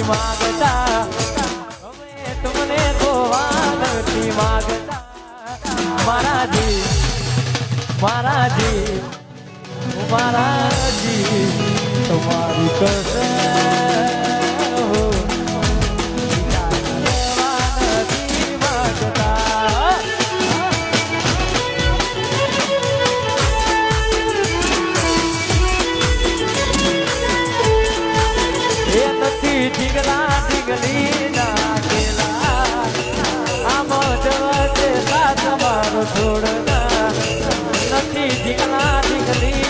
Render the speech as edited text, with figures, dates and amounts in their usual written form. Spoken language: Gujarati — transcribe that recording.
માગતા અમે તમને જોવા નથી માગતા મારાજી મારાજી મારાજી તમારી ઢીંગલા ઢીંગલી નાખેલા આમ જવા તમારો છોડના નથી ઢીંગલા ઢીંગલી